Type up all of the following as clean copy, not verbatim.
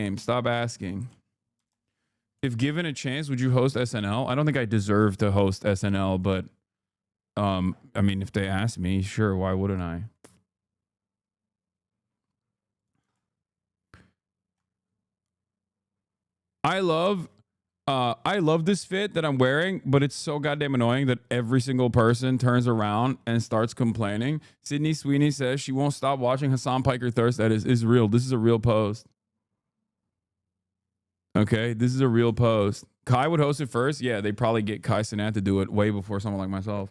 name. Stop asking. If given a chance, would you host SNL? I don't think I deserve to host SNL, but I mean, if they ask me, sure, why wouldn't I? I love this fit that I'm wearing, but it's so goddamn annoying that every single person turns around and starts complaining. Sydney Sweeney says she won't stop watching Hassan Piker Thirst. That is real. This is a real post. Okay, this is a real post. Kai would host it first. Yeah, they'd probably get Kai Cenat to do it way before someone like myself.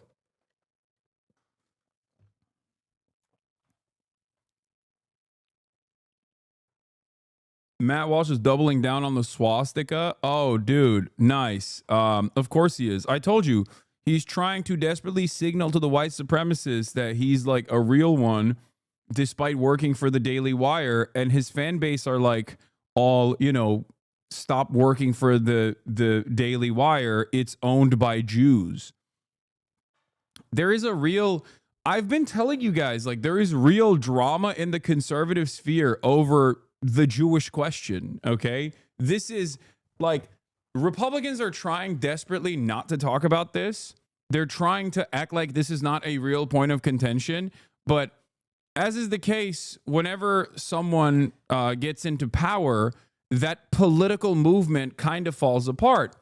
Matt Walsh is doubling down on the swastika. Oh, dude, nice. Of course he is. I told you, he's trying to desperately signal to the white supremacists that he's like a real one, despite working for the Daily Wire, and his fan base are like all, stop working for the Daily Wire. It's owned by Jews. There is a real. I've been telling you guys, like, there is real drama in the conservative sphere over the Jewish question, okay? This is like Republicans are trying desperately not to talk about this. They're trying to act like this is not a real point of contention, but as is the case, whenever someone gets into power, that political movement kind of falls apart.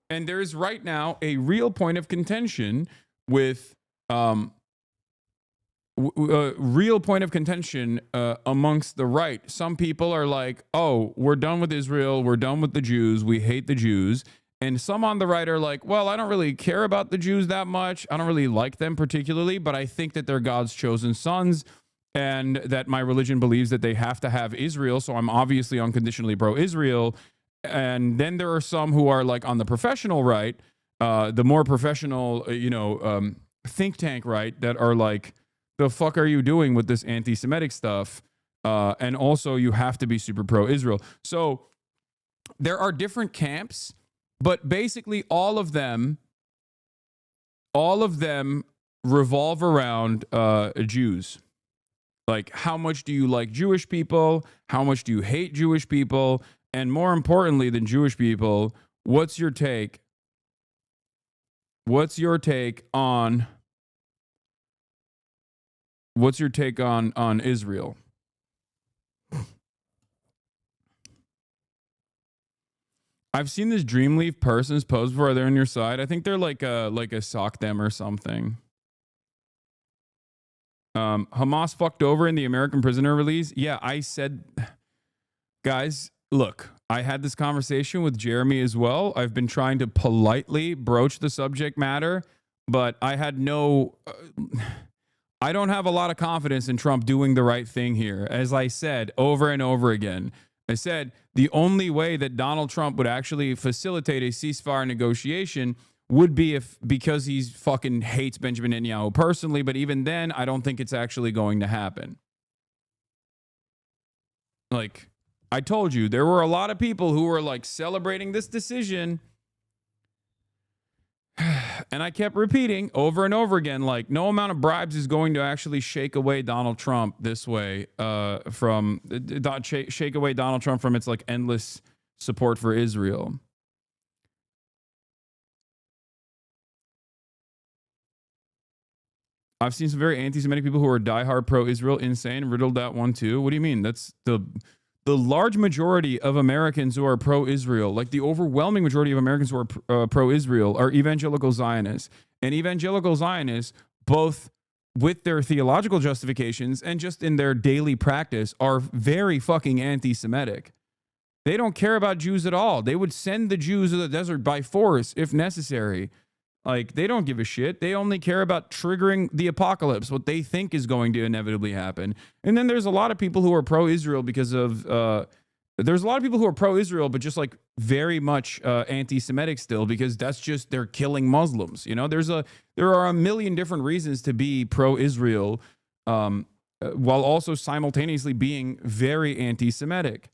And there's right now a real point of contention with real point of contention amongst the right. Some people are like, oh, we're done with Israel. We're done with the Jews. We hate the Jews. And some on the right are like, well, I don't really care about the Jews that much. I don't really like them particularly, but I think that they're God's chosen sons and that my religion believes that they have to have Israel. So I'm obviously unconditionally pro-Israel. And then there are some who are like on the professional right, the more professional, think tank right, that are like, the fuck are you doing with this anti-Semitic stuff? And also you have to be super pro-Israel. So there are different camps, but basically all of them revolve around Jews. Like, how much do you like Jewish people? How much do you hate Jewish people? And more importantly than Jewish people, what's your take? What's your take on Israel? I've seen this Dreamleaf person's post before. They're on your side. I think they're like a sock them or something. Hamas fucked over in the American prisoner release. Yeah, I said, guys, look, I had this conversation with Jeremy as well. I've been trying to politely broach the subject matter, but I had I don't have a lot of confidence in Trump doing the right thing here. As I said over and over again, I said the only way that Donald Trump would actually facilitate a ceasefire negotiation would be because he fucking hates Benjamin Netanyahu personally. But even then, I don't think it's actually going to happen. Like I told you, there were a lot of people who were like celebrating this decision. And I kept repeating over and over again, like, no amount of bribes is going to actually shake away Donald Trump this way shake away Donald Trump from its like endless support for Israel. I've seen some very anti-Semitic people who are diehard pro-Israel. Insane. Riddled that one too. What do you mean? That's the large majority of Americans who are pro-Israel, like the overwhelming majority of Americans who are pro-Israel, are evangelical Zionists. And evangelical Zionists, both with their theological justifications and just in their daily practice, are very fucking anti-Semitic. They don't care about Jews at all. They would send the Jews to the desert by force if necessary. Like, they don't give a shit. They only care about triggering the apocalypse, what they think is going to inevitably happen. And then there's a lot of people who are pro-Israel because of, there's a lot of people who are pro-Israel, but just like very much anti-Semitic still, because that's just, they're killing Muslims. You know, there are a million different reasons to be pro-Israel, while also simultaneously being very anti-Semitic.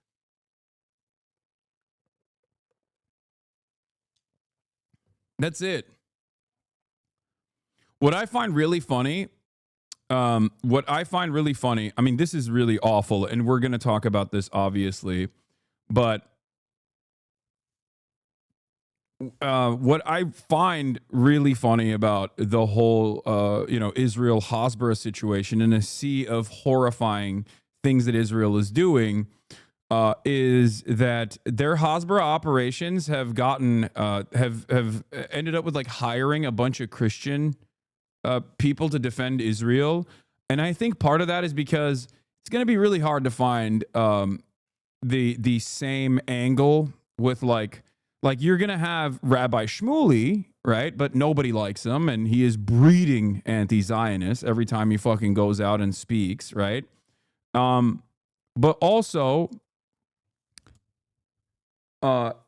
That's it. What I find really funny, I mean, this is really awful, and we're going to talk about this, obviously. But what I find really funny about the whole, Israel Hasbara situation in a sea of horrifying things that Israel is doing, is that their Hasbara operations have gotten have ended up with like hiring a bunch of Christian people to defend Israel, and I think part of that is because it's going to be really hard to find the same angle with like you're gonna have Rabbi Shmuley, right? But nobody likes him, and he is breeding anti-Zionists every time he fucking goes out and speaks, right? But also,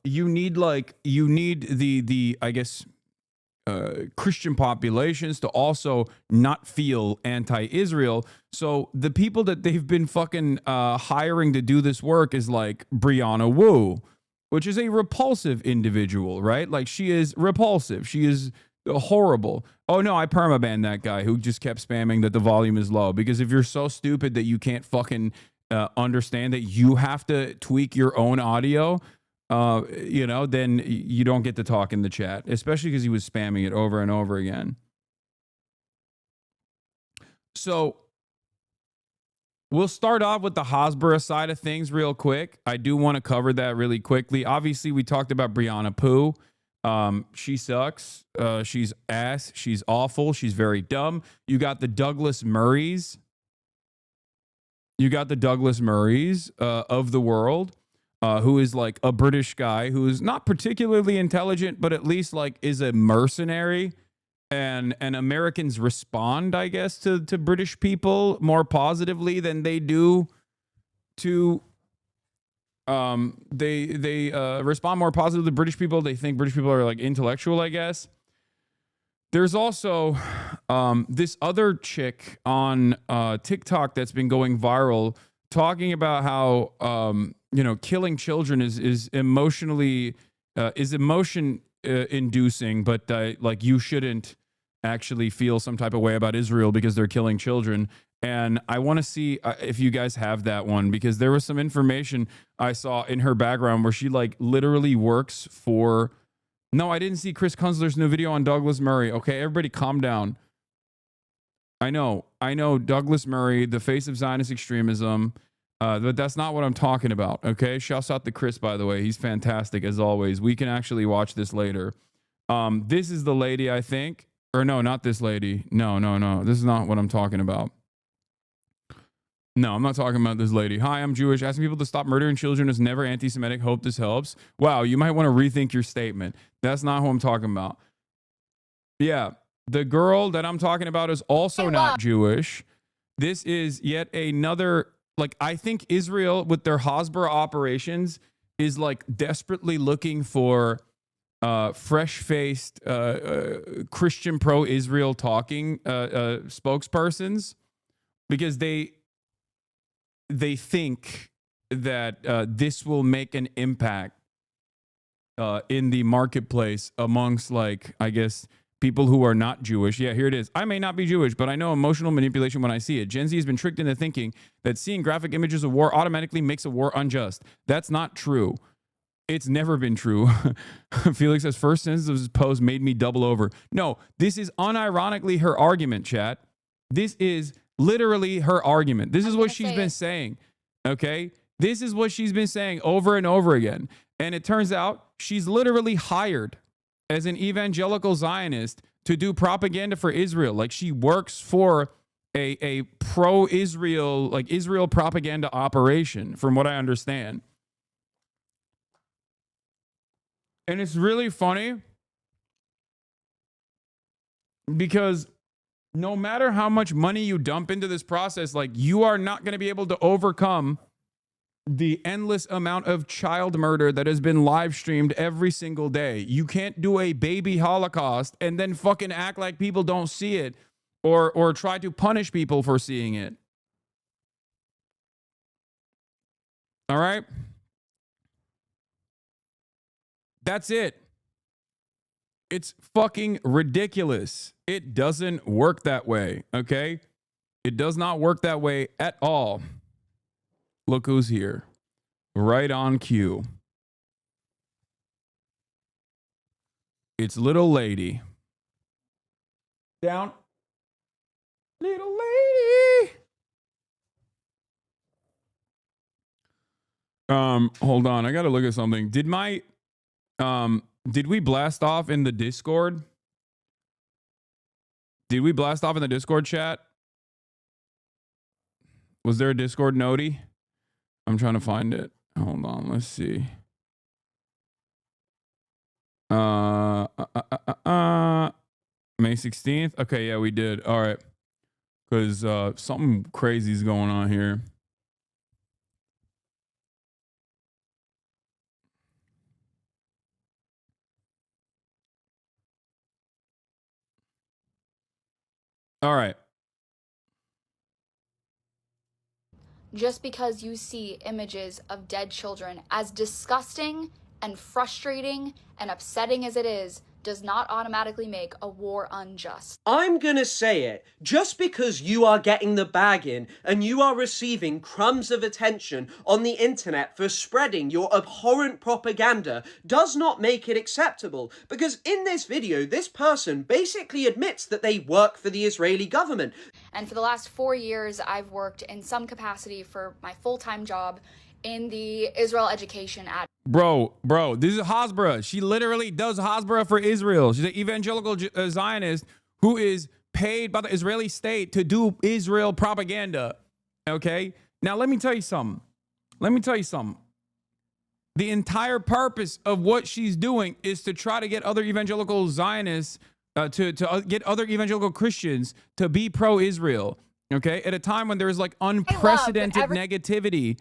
you need the I guess Christian populations to also not feel anti-Israel. So the people that they've been fucking hiring to do this work is like Brianna Wu, which is a repulsive individual, right? Like she is repulsive. She is horrible. Oh no, I permabanned that guy who just kept spamming that the volume is low, because if you're so stupid that you can't fucking understand that you have to tweak your own audio, then you don't get to talk in the chat, especially because he was spamming it over and over again. So we'll start off with the Hasbara side of things real quick. I do want to cover that really quickly. Obviously, we talked about Brianna Poo. She sucks. She's ass. She's awful. She's very dumb. You got the Douglas Murrays. Of the world, who is like a British guy who is not particularly intelligent, but at least like is a mercenary. And Americans respond, I guess, to British people more positively than they do to they respond more positively to British people. They think British people are like intellectual, I guess. There's also this other chick on TikTok that's been going viral, talking about how killing children is emotionally emotion inducing, but like you shouldn't actually feel some type of way about Israel because they're killing children. And I want to see if you guys have that one, because there was some information I saw in her background where she like literally works for. No, I didn't see Chris Kunzler's new video on Douglas Murray. Okay, everybody calm down. I know Douglas Murray, the face of Zionist extremism, but that's not what I'm talking about, okay? Shouts out to Chris, by the way. He's fantastic, as always. We can actually watch this later. This is the lady, I think. Or no, not this lady. No. This is not what I'm talking about. No, I'm not talking about this lady. Hi, I'm Jewish. Asking people to stop murdering children is never anti-Semitic. Hope this helps. Wow, you might want to rethink your statement. That's not who I'm talking about. Yeah, the girl that I'm talking about is also not Jewish. This is yet another, like, I think Israel with their Hasbara operations is like desperately looking for fresh-faced Christian pro-Israel talking spokespersons, because they think that this will make an impact in the marketplace amongst, like, I guess, people who are not Jewish. Yeah, here it is. I may not be Jewish, but I know emotional manipulation when I see it. Gen Z has been tricked into thinking that seeing graphic images of war automatically makes a war unjust. That's not true. It's never been true. Felix says, first sentence of his post made me double over. No, this is unironically her argument, chat. This is literally her argument. This is what she's been saying. Okay? This is what she's been saying over and over again. And it turns out she's literally hired as an evangelical Zionist to do propaganda for Israel. Like, she works for a pro-Israel, like Israel propaganda operation, from what I understand. And it's really funny because no matter how much money you dump into this process, like, you are not going to be able to overcome the endless amount of child murder that has been live streamed every single day. You can't do a baby Holocaust and then fucking act like people don't see it, or try to punish people for seeing it. All right? That's it. It's fucking ridiculous. It doesn't work that way, okay? It does not work that way at all. Look who's here. Right on cue. It's little lady. Down. Little lady. Hold on. I gotta look at something. Did we blast off in the Discord? Did we blast off in the Discord chat? Was there a Discord noti? I'm trying to find it. Hold on. Let's see. May 16th. Okay, yeah, we did. All right. Because something crazy is going on here. All right. Just because you see images of dead children, as disgusting and frustrating and upsetting as it is, does not automatically make a war unjust. I'm gonna say it. Just because you are getting the bag in and you are receiving crumbs of attention on the internet for spreading your abhorrent propaganda does not make it acceptable. Because in this video, this person basically admits that they work for the Israeli government. And for the last 4 years, I've worked in some capacity for my full-time job in the Israel education ad. Bro, this is Hasbara. She literally does Hasbara for Israel. She's an evangelical Zionist who is paid by the Israeli state to do Israel propaganda. Okay? Now, let me tell you something. The entire purpose of what she's doing is to try to get other evangelical Zionists, to get other evangelical Christians to be pro-Israel. Okay? At a time when there is like unprecedented negativity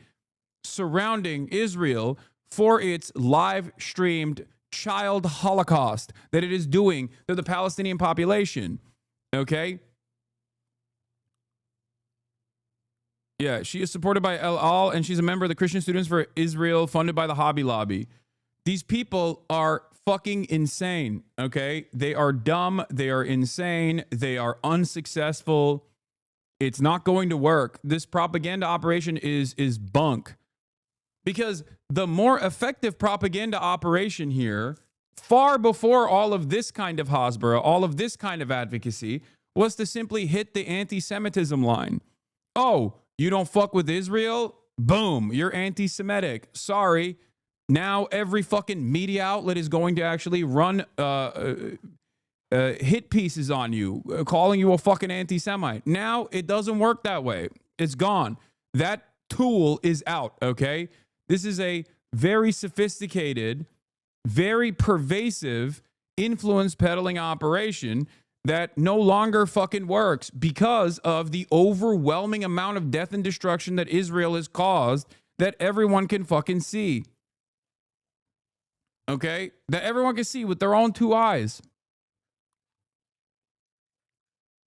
surrounding Israel for its live streamed child holocaust that it is doing to the Palestinian population. Okay? Yeah, she is supported by El Al, and she's a member of the Christian Students for Israel, funded by the Hobby Lobby. These people are fucking insane, okay? They are dumb. They are insane. They are unsuccessful. It's not going to work. This propaganda operation is bunk. Because the more effective propaganda operation here, far before all of this kind of Hasbara, all of this kind of advocacy, was to simply hit the anti-Semitism line. Oh, you don't fuck with Israel? Boom, you're anti-Semitic. Sorry. Now every fucking media outlet is going to actually run hit pieces on you, calling you a fucking anti-Semite. Now it doesn't work that way. It's gone. That tool is out, okay? This is a very sophisticated, very pervasive influence peddling operation that no longer fucking works because of the overwhelming amount of death and destruction that Israel has caused that everyone can fucking see. Okay? That everyone can see with their own two eyes.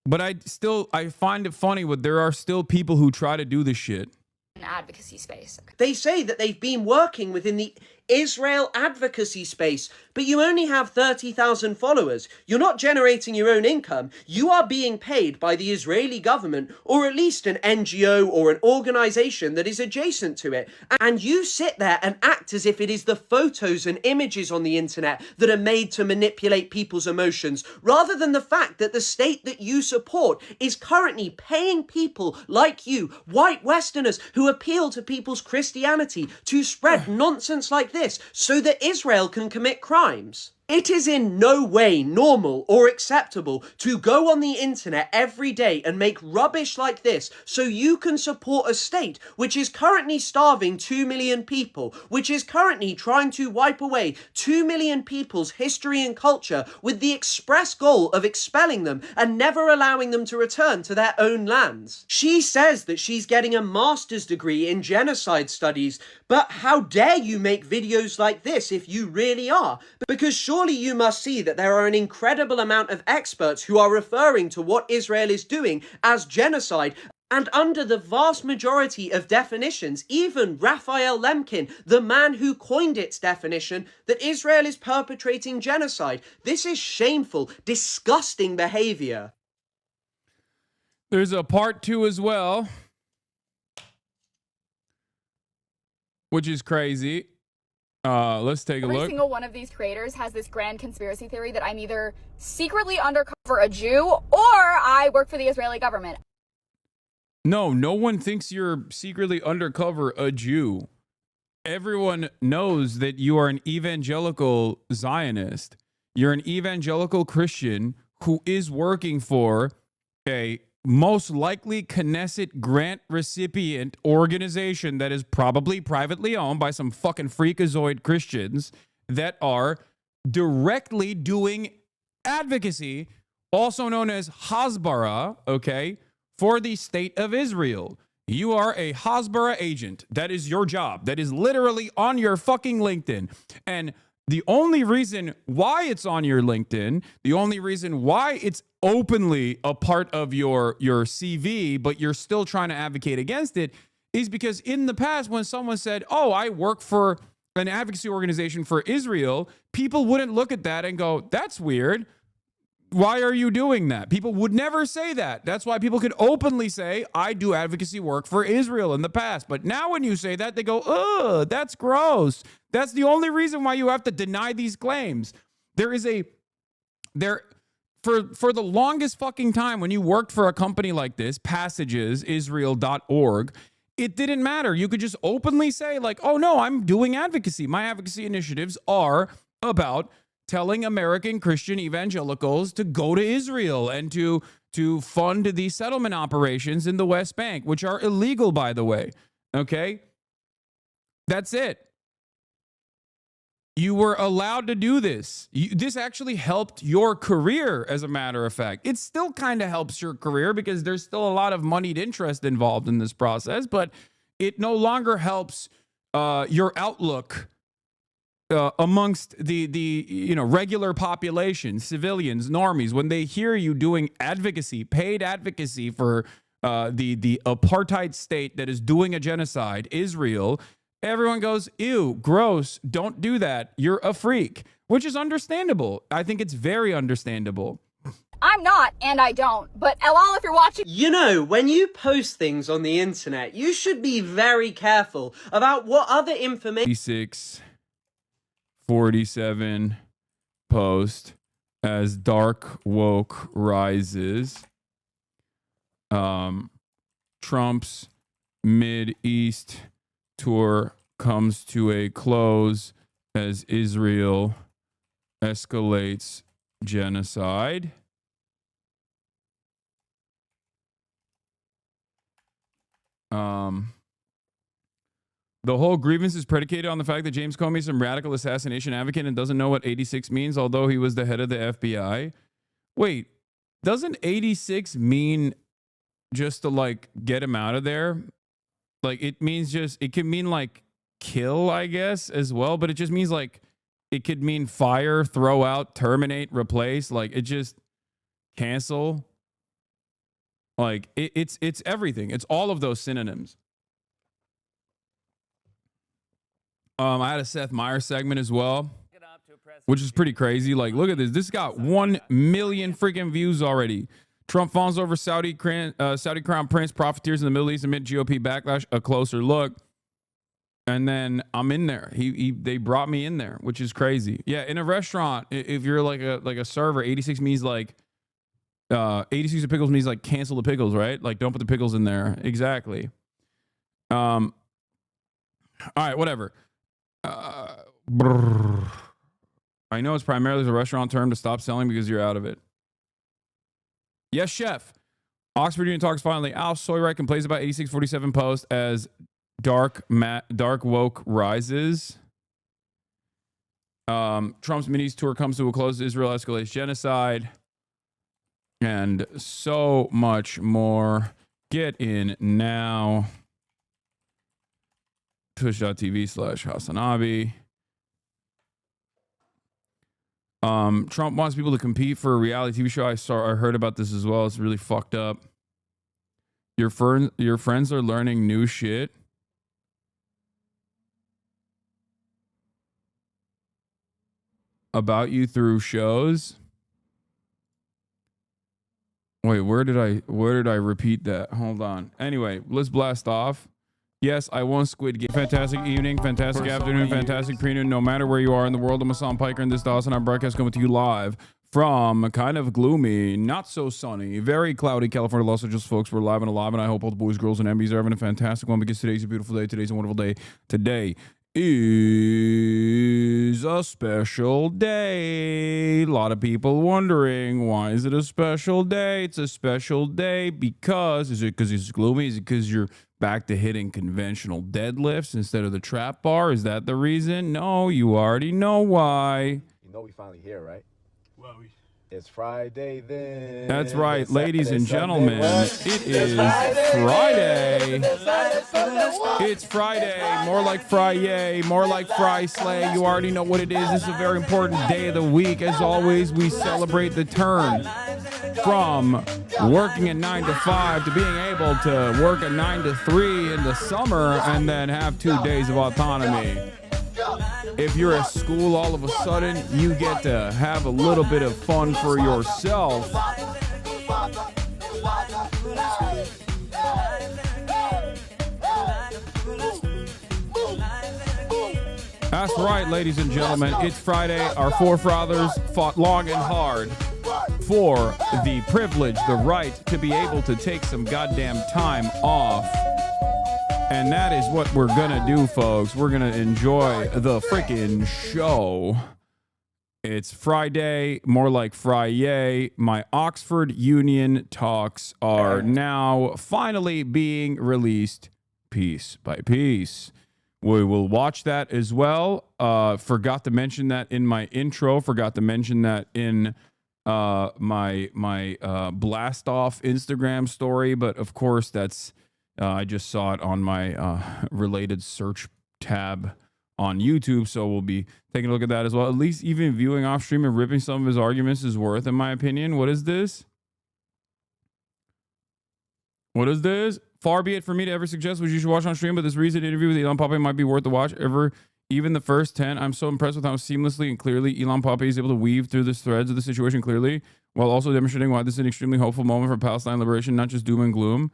But I find it funny that there are still people who try to do this shit. An advocacy space. Okay. They say that they've been working within the Israel advocacy space, but you only have 30,000 followers. You're not generating your own income. You are being paid by the Israeli government, or at least an NGO or an organization that is adjacent to it. And you sit there and act as if it is the photos and images on the internet that are made to manipulate people's emotions, rather than the fact that the state that you support is currently paying people like you, white Westerners, who appeal to people's Christianity to spread nonsense like this so that Israel can commit crimes. It is in no way normal or acceptable to go on the internet every day and make rubbish like this so you can support a state which is currently starving 2 million people, which is currently trying to wipe away 2 million people's history and culture with the express goal of expelling them and never allowing them to return to their own lands. She says that she's getting a master's degree in genocide studies, but how dare you make videos like this if you really are? Because surely you must see that there are an incredible amount of experts who are referring to what Israel is doing as genocide. And under the vast majority of definitions, even Raphael Lemkin, the man who coined its definition, that Israel is perpetrating genocide. This is shameful, disgusting behavior. There's a part 2 as well, which is crazy. Let's take a look. Every single one of these creators has this grand conspiracy theory that I'm either secretly undercover a Jew or I work for the Israeli government. No one thinks you're secretly undercover a Jew. Everyone knows that you are an evangelical Zionist. You're an evangelical Christian who is working for a most likely Knesset grant recipient organization that is probably privately owned by some fucking freakazoid Christians that are directly doing advocacy, also known as Hasbara, okay, for the state of Israel. You are a Hasbara agent. That is your job. That is literally on your fucking LinkedIn. And the only reason why it's on your LinkedIn, the only reason why it's openly a part of your CV, but you're still trying to advocate against it, is because in the past, when someone said, oh, I work for an advocacy organization for Israel, people wouldn't look at that and go, that's weird. Why are you doing that? People would never say that. That's why people could openly say, I do advocacy work for Israel in the past. But now when you say that, they go, ugh, that's gross. That's the only reason why you have to deny these claims. For the longest fucking time when you worked for a company like this, passagesisrael.org, it didn't matter. You could just openly say like, oh no, I'm doing advocacy. My advocacy initiatives are about telling American Christian evangelicals to go to Israel and to fund the settlement operations in the West Bank, which are illegal, by the way. Okay? That's it. You were allowed to do this. This actually helped your career, as a matter of fact. It still kind of helps your career because there's still a lot of moneyed interest involved in this process, but it no longer helps your outlook amongst the regular population, civilians, normies, when they hear you doing advocacy, paid advocacy for the apartheid state that is doing a genocide, Israel, everyone goes, ew, gross, don't do that. You're a freak, which is understandable. I think it's very understandable. I'm not, and I don't. But Elal, if you're watching... You know, when you post things on the internet, you should be very careful about what other information... 47 post as dark woke rises. Trump's Mid-East tour comes to a close as Israel escalates genocide. The whole grievance is predicated on the fact that James Comey is some radical assassination advocate and doesn't know what 86 means, although he was the head of the FBI. Wait, doesn't 86 mean just to like get him out of there? Like it means just, it can mean like kill, I guess, as well, but it just means like, it could mean fire, throw out, terminate, replace, like it just cancel. Like it's everything. It's all of those synonyms. I had a Seth Meyers segment as well, which is pretty crazy. Like, look at this. This got 1 million freaking views already. Trump fawns over Saudi Crown Prince, profiteers in the Middle East amid GOP backlash. A closer look. And then I'm in there. They brought me in there, which is crazy. Yeah, in a restaurant, if you're like a server, 86 means like 86 of pickles means like cancel the pickles, right? Like don't put the pickles in there. Exactly. All right, whatever. I know it's primarily a restaurant term to stop selling because you're out of it. Yes, chef. Oxford Union Talks finally. Al Soyright complains about 8647 post as dark woke rises. Trump's Mideast tour comes to a close. Israel escalates genocide. And so much more. Get in now. Twitch.tv/Hasanabi. Trump wants people to compete for a reality TV show. I heard about this as well. It's really fucked up. Your friends are learning new shit. About you through shows. Wait, where did I repeat that? Hold on. Anyway, let's blast off. Yes, I won Squid Game. Fantastic evening, fantastic afternoon, fantastic pre-noon. No matter where you are in the world, I'm Hassan Piker, and this Dawson. Our broadcast coming to you live from kind of gloomy, not so sunny, very cloudy California, Los Angeles, folks. We're live and alive, and I hope all the boys, girls, and MBs are having a fantastic one because today's a beautiful day. Today's a wonderful day. Today is a special day. A lot of people wondering, why is it a special day? It's a special day because, is it because it's gloomy? Is it because you're back to hitting conventional deadlifts instead of the trap bar? Is that the reason? No, you already know why. You know we finally here, right? Well, it's Friday then. That's right, ladies and gentlemen. It is Friday. It's Friday. More like Fry-yay. More like Fry-slay. You already know what it is. This is a very important day of the week. As always, we celebrate the turn from working at 9 to 5 to being able to work at 9 to 3 in the summer and then have 2 days of autonomy. If you're at school, all of a sudden, you get to have a little bit of fun for yourself. That's right, ladies and gentlemen. It's Friday. Our forefathers fought long and hard for the privilege, the right to be able to take some goddamn time off. And that is what we're gonna do, folks. We're gonna enjoy the freaking show. It's Friday, more like Fry-yay. My Oxford Union talks are now finally being released piece by piece. We will watch that as well. Forgot to mention that in my intro. Forgot to mention that in my blast off Instagram story. But of course, that's I just saw it on my related search tab on YouTube, so we'll be taking a look at that as well. At least even viewing off stream and ripping some of his arguments is worth, in my opinion. What is this? What is this? Far be it for me to ever suggest what you should watch on stream, but this recent interview with Elon Pape might be worth the watch. Even the first 10, I'm so impressed with how seamlessly and clearly Elon Pape is able to weave through the threads of the situation clearly, while also demonstrating why this is an extremely hopeful moment for Palestine liberation, not just doom and gloom.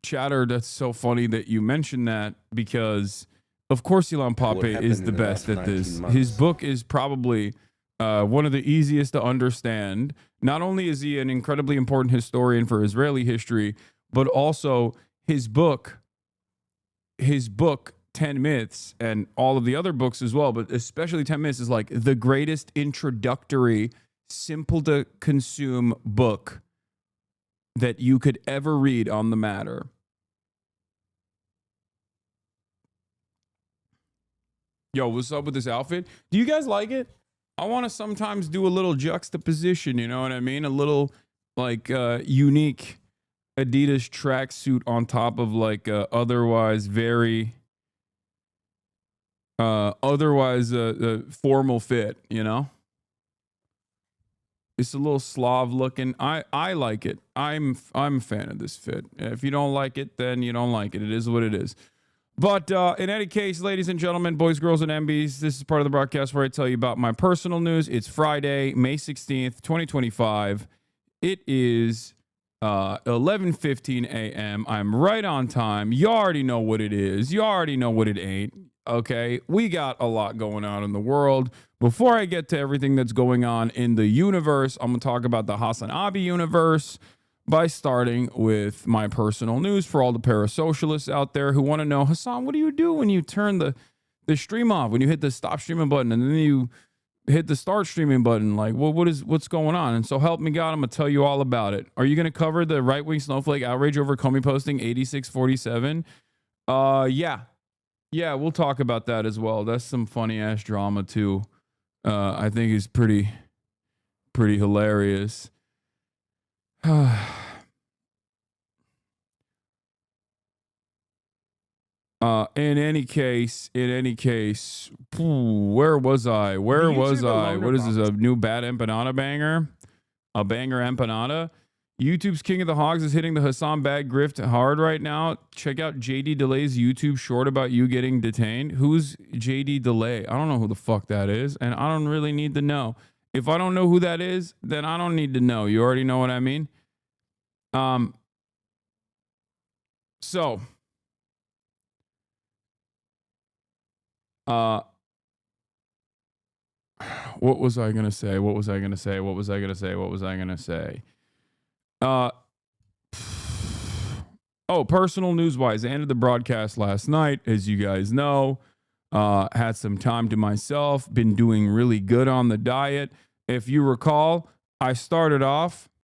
Chatter, that's so funny that you mentioned that, because of course Elon Pape is the best at this. His book is probably one of the easiest to understand. Not only is he an incredibly important historian for Israeli history, but also his book 10 Myths, and all of the other books as well, but especially 10 Myths, is like the greatest introductory, simple to consume book that you could ever read on the matter. Yo, what's up with this outfit? Do you guys like it? I want to sometimes do a little juxtaposition, you know what I mean? A little like unique Adidas tracksuit on top of like otherwise very formal fit, you know? It's a little Slav looking. I like it. I'm a fan of this fit. If you don't like it, then you don't like it. It is what it is. But in any case, ladies and gentlemen, boys, girls, and MBs, this is part of the broadcast where I tell you about my personal news. It's Friday, May 16th, 2025. It is 11:15 a.m. I'm right on time. You already know what it is. You already know what it ain't. Okay, we got a lot going on in the world. Before I get to everything that's going on in the universe, I'm going to talk about the Hasanabi universe by starting with my personal news for all the parasocialists out there who want to know, Hassan, what do you do when you turn the stream off, when you hit the stop streaming button and then you hit the start streaming button? Like, what's going on? And so help me God, I'm going to tell you all about it. Are you going to cover the right-wing snowflake outrage over Comey posting 8647? Yeah, we'll talk about that as well. That's some funny-ass drama, too. I think it's pretty hilarious. In any case, where was I? What is this, a new bad empanada banger? A banger empanada? YouTube's King of the Hogs is hitting the Hassan bag grift hard right now. Check out JD Delay's YouTube short about you getting detained. Who's JD Delay? I don't know who the fuck that is, and I don't really need to know. If I don't know who that is, then I don't need to know. You already know what I mean? So, what was I gonna say? Personal news wise, I ended the broadcast last night, as you guys know. Had some time to myself, been doing really good on the diet. If you recall, I started off